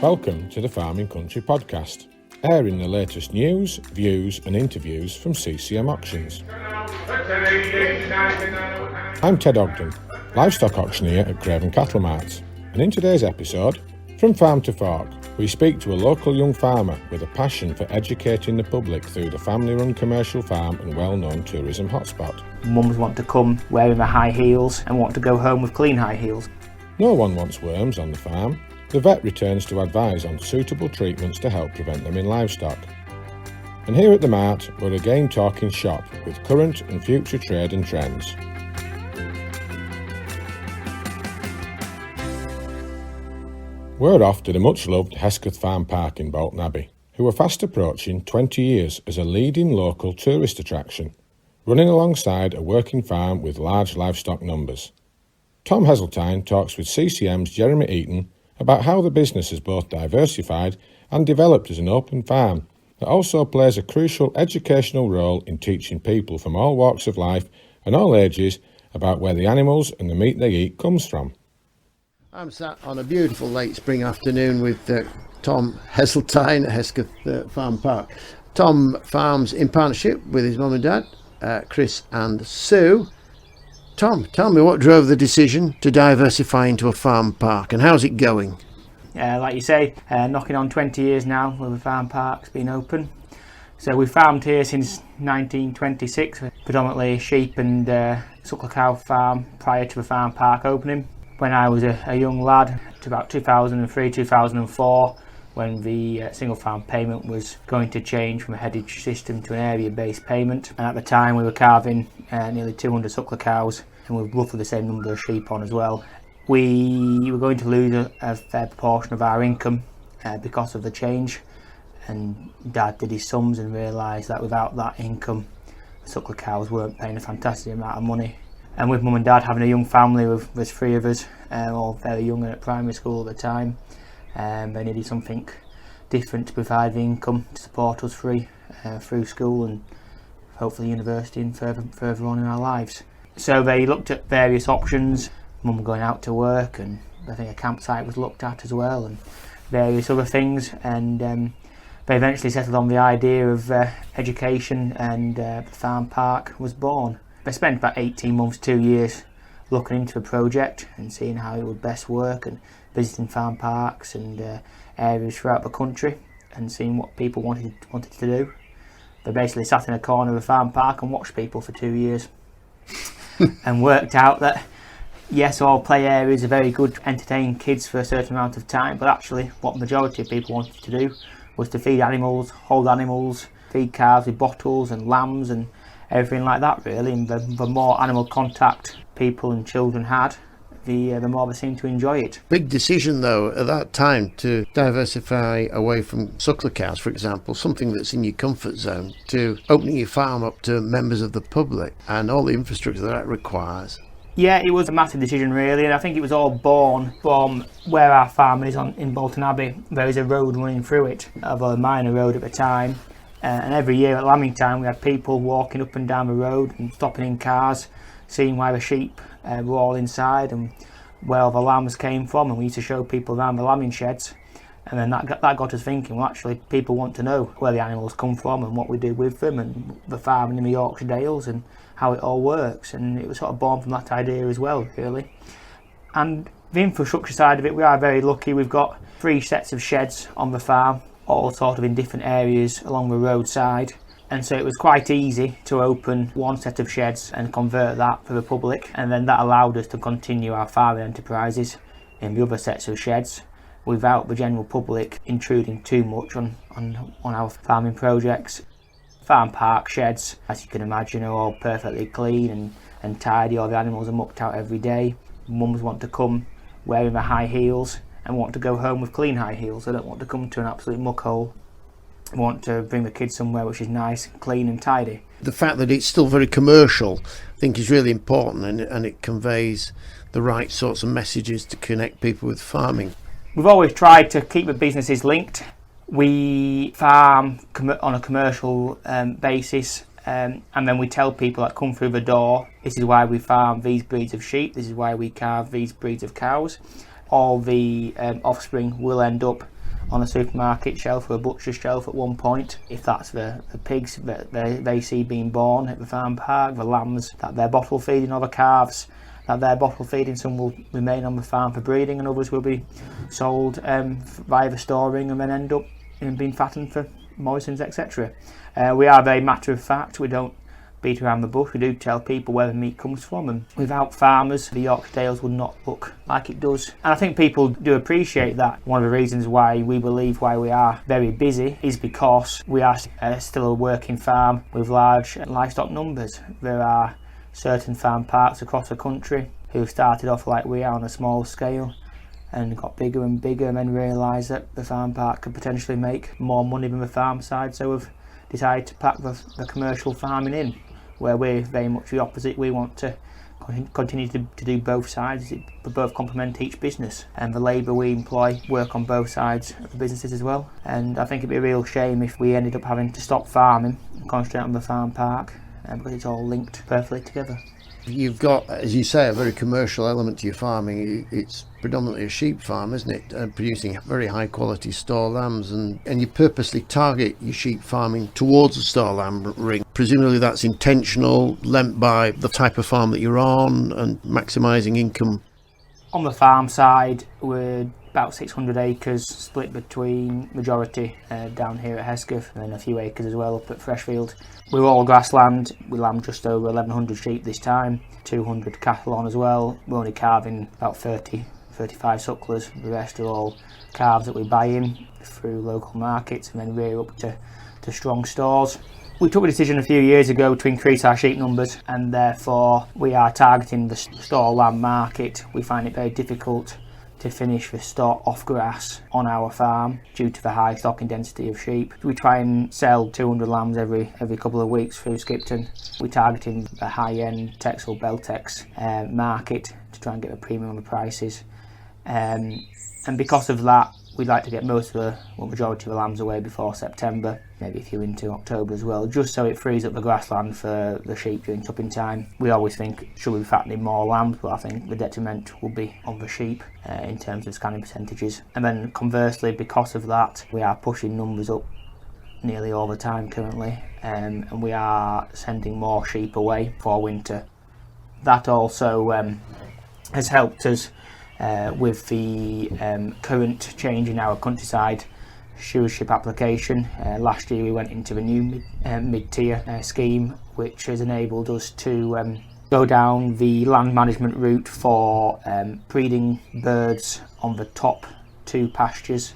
Welcome to the Farming Country Podcast, airing the latest news, views and interviews from CCM Auctions. I'm Ted Ogden, livestock auctioneer at Craven Cattle Marts, and in today's episode, From Farm to Fork, we speak to a local young farmer with a passion for educating the public through the family-run commercial farm and well-known tourism hotspot. Mums want to come wearing their high heels and want to go home with clean high heels. No one wants worms on the farm. The vet returns to advise on suitable treatments to help prevent them in livestock. And here at the Mart, we're again talking shop with current and future trade and trends. We're off to the much-loved Hesketh Farm Park in Bolton Abbey, who are fast approaching 20 years as a leading local tourist attraction, running alongside a working farm with large livestock numbers. Tom Heseltine talks with CCM's Jeremy Eaton about how the business has both diversified and developed as an open farm that also plays a crucial educational role in teaching people from all walks of life and all ages about where the animals and the meat they eat comes from. I'm sat on a beautiful late spring afternoon with Tom Heseltine at Hesketh Farm Park. Tom farms in partnership with his mum and dad, Chris and Sue. Tom, tell me what drove the decision to diversify into a farm park and how's it going? Like you say, knocking on 20 years now with the farm park's been open. So we've farmed here since 1926, predominantly sheep and suckler cow farm prior to the farm park opening. When I was a young lad, to about 2003, 2004, when the single farm payment was going to change from a headage system to an area-based payment. And at the time we were calving nearly 200 suckler cows and with roughly the same number of sheep on as well. We were going to lose a fair proportion of our income because of the change, and Dad did his sums and realised that without that income the suckler cows weren't paying a fantastic amount of money. And with Mum and Dad having a young family, with there's three of us, all very young and at primary school at the time, they needed something different to provide the income to support us through school and hopefully university and further on in our lives. So they looked at various options. Mum going out to work, and I think a campsite was looked at as well, and various other things, and they eventually settled on the idea of education, and the farm park was born. They spent about 18 months, 2 years looking into the project and seeing how it would best work, and visiting farm parks and areas throughout the country and seeing what people wanted to do. They basically sat in a corner of a farm park and watched people for 2 years and worked out that yes, all play areas are very good to entertain kids for a certain amount of time, but actually what the majority of people wanted to do was to feed animals, hold animals, feed calves with bottles and lambs and everything like that really. And the more animal contact people and children had, the more they seemed to enjoy it. Big decision though at that time to diversify away from suckler cows, for example, something that's in your comfort zone, to opening your farm up to members of the public and all the infrastructure that requires. Yeah, it was a massive decision really, and I think it was all born from where our farm is in Bolton Abbey. There is a road running through it, although a minor road at the time, and every year at lambing time we had people walking up and down the road and stopping in cars, seeing why the sheep were all inside and where all the lambs came from, and we used to show people around the lambing sheds, and then that got us thinking, well actually people want to know where the animals come from and what we do with them and the farming in the Yorkshire Dales and how it all works, and it was sort of born from that idea as well really. And the infrastructure side of it, we are very lucky. We've got 3 sets of sheds on the farm, all sort of in different areas along the roadside, and so it was quite easy to open one set of sheds and convert that for the public, and then that allowed us to continue our farming enterprises in the other sets of sheds without the general public intruding too much on our farming projects. Farm park sheds, as you can imagine, are all perfectly clean and tidy. All the animals are mucked out every day. Mums want to come wearing their high heels and want to go home with clean high heels. They don't want to come to an absolute muck hole. They want to bring the kids somewhere which is nice, clean and tidy. The fact that it's still very commercial, I think, is really important, and it conveys the right sorts of messages to connect people with farming. We've always tried to keep the businesses linked. We farm on a commercial basis, and then we tell people that come through the door, this is why we farm these breeds of sheep, this is why we calve these breeds of cows. All the offspring will end up on a supermarket shelf or a butcher's shelf at one point. If that's the pigs that they see being born at the farm park, the lambs that they're bottle feeding, or the calves that they're bottle feeding, some will remain on the farm for breeding and others will be sold via the storing and then end up being fattened for moistens, etc. We are very matter of fact. We don't beat around the bush. We do tell people where the meat comes from, and without farmers the Yorkshire Dales would not look like it does. And I think people do appreciate that. One of the reasons why we believe why we are very busy is because we are still a working farm with large livestock numbers. There are certain farm parks across the country who started off like we are on a small scale and got bigger and bigger, and then realised that the farm park could potentially make more money than the farm side, so have decided to pack the commercial farming in, where we're very much the opposite. We want to continue to do both sides. They both complement each business, and the labour we employ work on both sides of the businesses as well. And I think it'd be a real shame if we ended up having to stop farming and concentrate on the farm park, because it's all linked perfectly together. You've got, as you say, a very commercial element to your farming. It's predominantly a sheep farm, isn't it? Producing very high quality store lambs, and you purposely target your sheep farming towards the store lamb ring. Presumably that's intentional, lent by the type of farm that you're on and maximising income. On the farm side, we're about 600 acres split between majority down here at Hesketh and a few acres as well up at Freshfield. We're all grassland. We lamb just over 1100 sheep this time, 200 cattle on as well. We're only calving about 35 sucklers. The rest are all calves that we buy in through local markets and then rear up to strong stores. We took a decision a few years ago to increase our sheep numbers, and therefore we are targeting the store lamb market. We find it very difficult to finish the stock off grass on our farm due to the high stocking density of sheep. We try and sell 200 lambs every couple of weeks through Skipton. We're targeting the high-end Texel Beltex market to try and get a premium on the prices. And because of that, we'd like to get majority of the lambs away before September, maybe a few into October as well, just so it frees up the grassland for the sheep during tupping time. We always think, should we be fattening more lambs, but I think the detriment will be on the sheep in terms of scanning percentages. And then conversely, because of that, we are pushing numbers up nearly all the time currently, and we are sending more sheep away for winter. That also has helped us with the current change in our countryside stewardship application. Last year we went into the new mid-tier scheme, which has enabled us to go down the land management route for breeding birds on the top two pastures,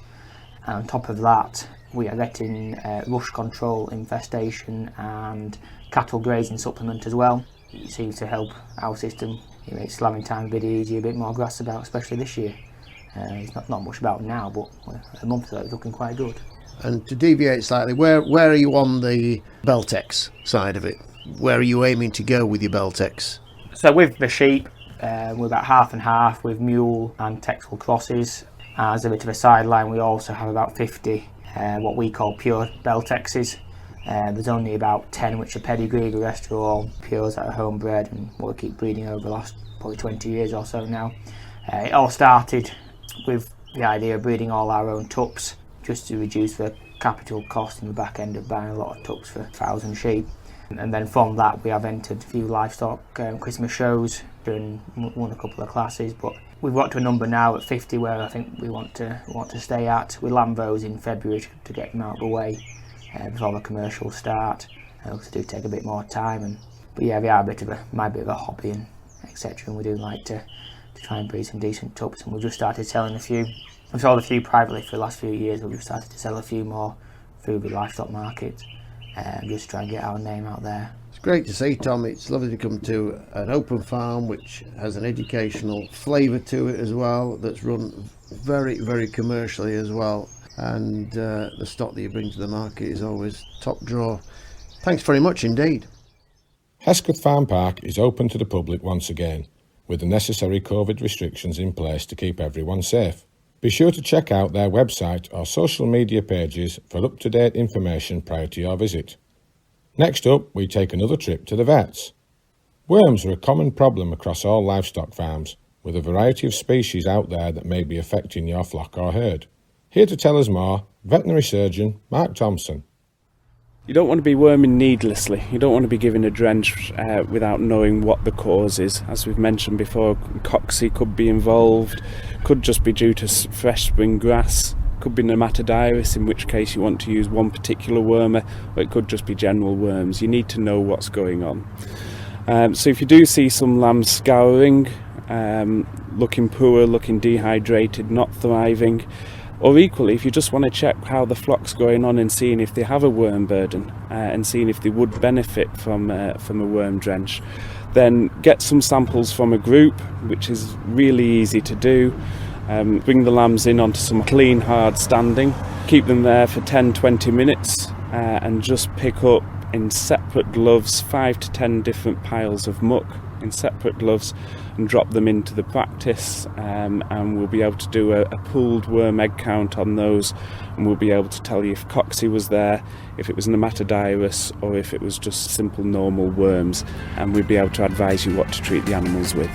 and on top of that we are getting rush control, infestation and cattle grazing supplement as well. It seems to help our system. It makes lambing time a bit easier, a bit more grass about, especially this year. It's not much about now, but a month ago it was looking quite good. And to deviate slightly, where are you on the Beltex side of it? Where are you aiming to go with your Beltex? So with the sheep, we're about half and half with mule and Texel crosses. As a bit of a sideline, we also have about 50 what we call pure Beltexes. There's only about 10 which are pedigree, the rest are all pures that are homebred and what we keep breeding over the last probably 20 years or so now. It all started with the idea of breeding all our own tups, just to reduce the capital cost in the back end of buying a lot of tups for 1,000 sheep. And then from that we have entered a few livestock Christmas shows and won a couple of classes, but we've got to a number now at 50 where I think we want to stay at. We lamb those in February to get them out of the way before the commercials start. Because they do take a bit more time, but yeah, they are my bit of a hobby and etc. And we do like to try and breed some decent tups, and we've just started selling a few. We've sold a few privately for the last few years, but we've started to sell a few more through the livestock market, just to try and get our name out there. It's great to see, Tom. It's lovely to come to an open farm which has an educational flavour to it as well, that's run very, very commercially as well. And the stock that you bring to the market is always top draw. Thanks very much indeed. Hesketh Farm Park is open to the public once again, with the necessary COVID restrictions in place to keep everyone safe. Be sure to check out their website or social media pages for up-to-date information prior to your visit. Next up, we take another trip to the vets. Worms are a common problem across all livestock farms, with a variety of species out there that may be affecting your flock or herd. Here to tell us more, veterinary surgeon Mark Thompson. You don't want to be worming needlessly. You don't want to be giving a drench without knowing what the cause is. As we've mentioned before, coxswain could be involved, could just be due to fresh spring grass, could be nematodirus, in which case you want to use one particular wormer, or it could just be general worms. You need to know what's going on. So if you do see some lambs scouring, looking poor, looking dehydrated, not thriving, or equally, if you just want to check how the flock's going on and seeing if they have a worm burden and seeing if they would benefit from a worm drench, then get some samples from a group, which is really easy to do. Bring the lambs in onto some clean, hard standing, keep them there for 10-20 minutes and just pick up in separate gloves 5 to 10 different piles of muck in separate gloves and drop them into the practice, and we'll be able to do a pooled worm egg count on those, and we'll be able to tell you if coxswain was there, if it was nematodirus, or if it was just simple normal worms, and we'll be able to advise you what to treat the animals with.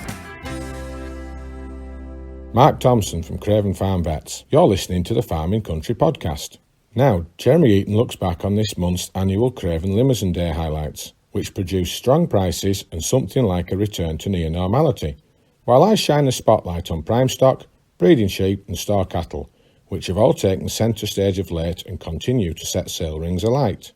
Mark Thompson from Craven Farm Vets. You're listening to the Farming Country podcast. Now, Jeremy Eaton looks back on this month's annual Craven Limousin Day highlights, which produced strong prices and something like a return to near normality, while I shine a spotlight on prime stock, breeding sheep and store cattle, which have all taken centre stage of late and continue to set sale rings alight.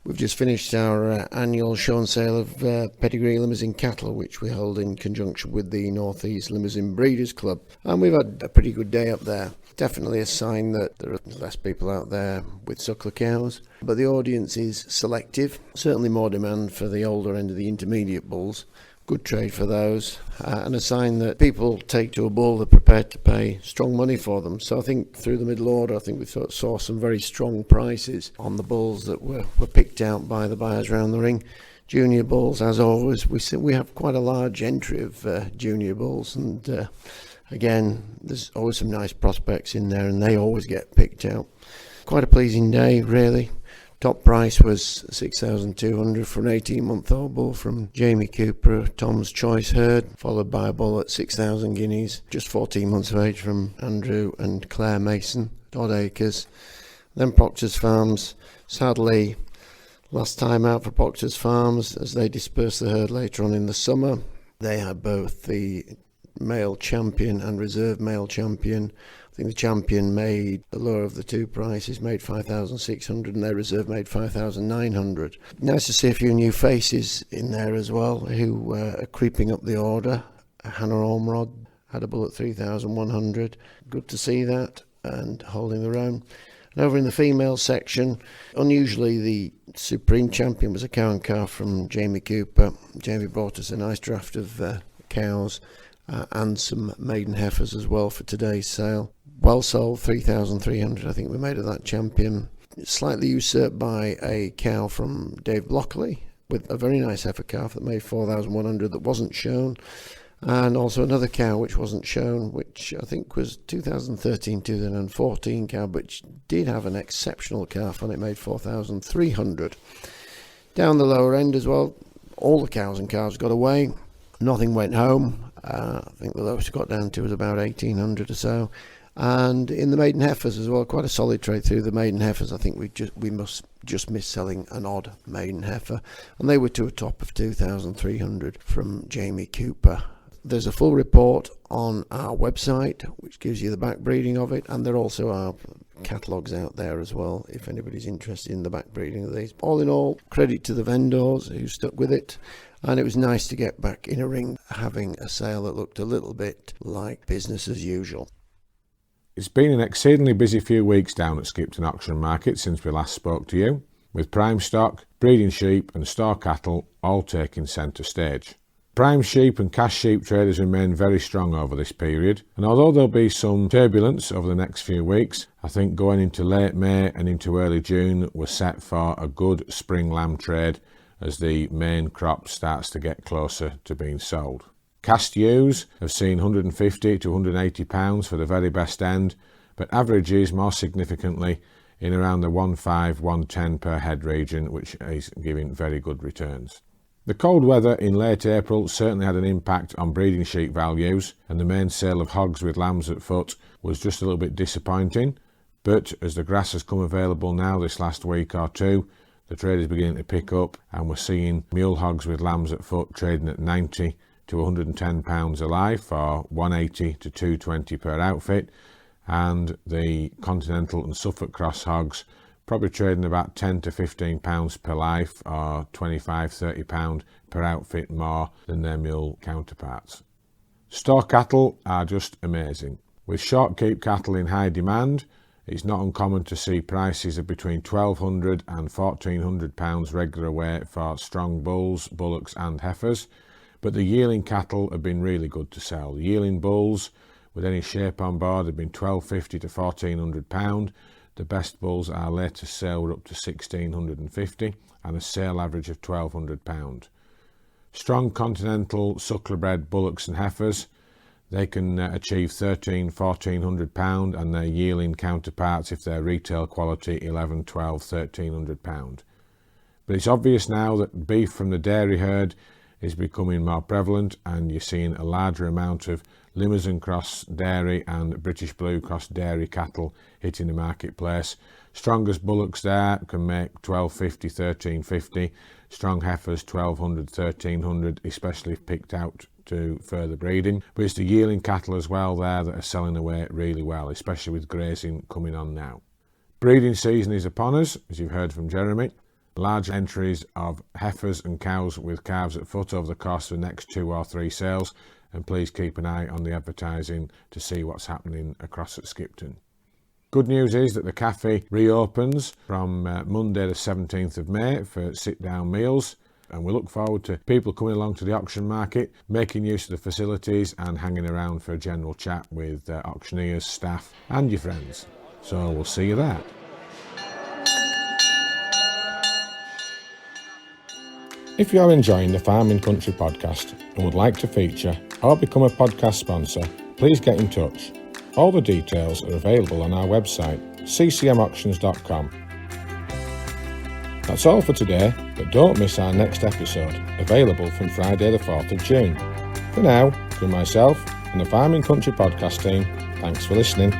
We've just finished our annual show and sale of pedigree Limousin cattle, which we hold in conjunction with the North East Limousin Breeders Club, and we've had a pretty good day up there. Definitely a sign that there are less people out there with suckler cows, but the audience is selective. Certainly more demand for the older end of the intermediate bulls. Good trade for those, and a sign that people take to a bull, they're prepared to pay strong money for them. So I think through the middle order, I think we saw some very strong prices on the bulls that were picked out by the buyers around the ring. Junior bulls, as always, we have quite a large entry of junior bulls, and again, there's always some nice prospects in there, and they always get picked out. Quite a pleasing day, really. Top price was $6,200 for an 18-month-old bull from Jamie Cooper, Tom's Choice Herd, followed by a bull at 6,000 guineas, just 14 months of age, from Andrew and Claire Mason, odd acres. Then Proctor's Farms, sadly, last time out for Proctor's Farms as they dispersed the herd later on in the summer. They had both the male champion and reserve male champion. I think the champion made the lower of the two prices, made 5,600, and their reserve made 5,900. Nice to see a few new faces in there as well who are creeping up the order. Hannah Ormrod had a bull at 3,100. Good to see that, and holding their own. And over in the female section, unusually the supreme champion was a cow and calf from Jamie Cooper. Jamie brought us a nice draft of cows and some maiden heifers as well for today's sale. Well sold, 3,300 I think we made of that champion. Slightly usurped by a cow from Dave Blockley with a very nice heifer calf that made 4,100 that wasn't shown. And also another cow which wasn't shown, which I think was 2013-2014 cow, but did have an exceptional calf on it, made 4,300. Down the lower end as well, all the cows and calves got away. Nothing went home. I think the lowest it got down to was about 1,800 or so. And in the maiden heifers as well, quite a solid trade through the maiden heifers. I think we must just miss selling an odd maiden heifer, and they were to a top of 2,300 from Jamie Cooper. There's a full report on our website which gives you the back breeding of it, and there also are catalogues out there as well if anybody's interested in the back breeding of these. All in all, credit to the vendors who stuck with it, and it was nice to get back in a ring having a sale that looked a little bit like business as usual. It's been an exceedingly busy few weeks down at Skipton Auction Market since we last spoke to you, with prime stock, breeding sheep and store cattle all taking centre stage. Prime sheep and cash sheep traders remain very strong over this period, and although there'll be some turbulence over the next few weeks, I think going into late May and into early June we're set for a good spring lamb trade as the main crop starts to get closer to being sold. Cast ewes have seen £150 to £180 for the very best end, but averages more significantly in around the 1.5–1.10 per head region, which is giving very good returns. The cold weather in late April certainly had an impact on breeding sheep values, and the main sale of hogs with lambs at foot was just a little bit disappointing, But as the grass has come available now this last week or two, the trade is beginning to pick up, and we're seeing mule hogs with lambs at foot trading at 90 to 110 pounds a live for 180 to 220 per outfit, and the Continental and Suffolk cross hogs probably trading about 10 to 15 pounds per life, or 25-30 pound per outfit more than their mule counterparts. Store cattle are just amazing. With short keep cattle in high demand, it's not uncommon to see prices of between £1,200 and £1,400 regular weight for strong bulls, bullocks and heifers, but the yearling cattle have been really good to sell. The yearling bulls with any shape on board have been £1,250 to £1,400. The best bulls at our latest sale were up to £1,650 and a sale average of £1,200. Strong continental suckler bred bullocks and heifers, they can achieve £1,300–1,400, and their yearling counterparts, if they're retail quality, £1,100, £1,200, £1,300. But it's obvious now that beef from the dairy herd is becoming more prevalent, and you're seeing a larger amount of Limousin cross dairy and British Blue cross dairy cattle hitting the marketplace. Strongest bullocks there can make £1,250, £1,350. Strong heifers £1,200, £1,300, especially if picked out to further breeding. But it's the yearling cattle as well there that are selling away really well, especially with grazing coming on now. Breeding season is upon us, as you've heard from Jeremy. Large entries of heifers and cows with calves at foot over the course of the next 2 or 3 sales, and please keep an eye on the advertising to see what's happening across at Skipton. Good news is that the cafe reopens from Monday the 17th of May for sit-down meals, and we look forward to people coming along to the auction market, making use of the facilities and hanging around for a general chat with auctioneers, staff and your friends. So we'll see you there. If you are enjoying the Farming Country podcast and would like to feature or become a podcast sponsor, please get in touch. All the details are available on our website, ccmauctions.com. That's all for today, but don't miss our next episode, available from Friday the 4th of June. For now, from myself and the Farming Country podcast team, thanks for listening.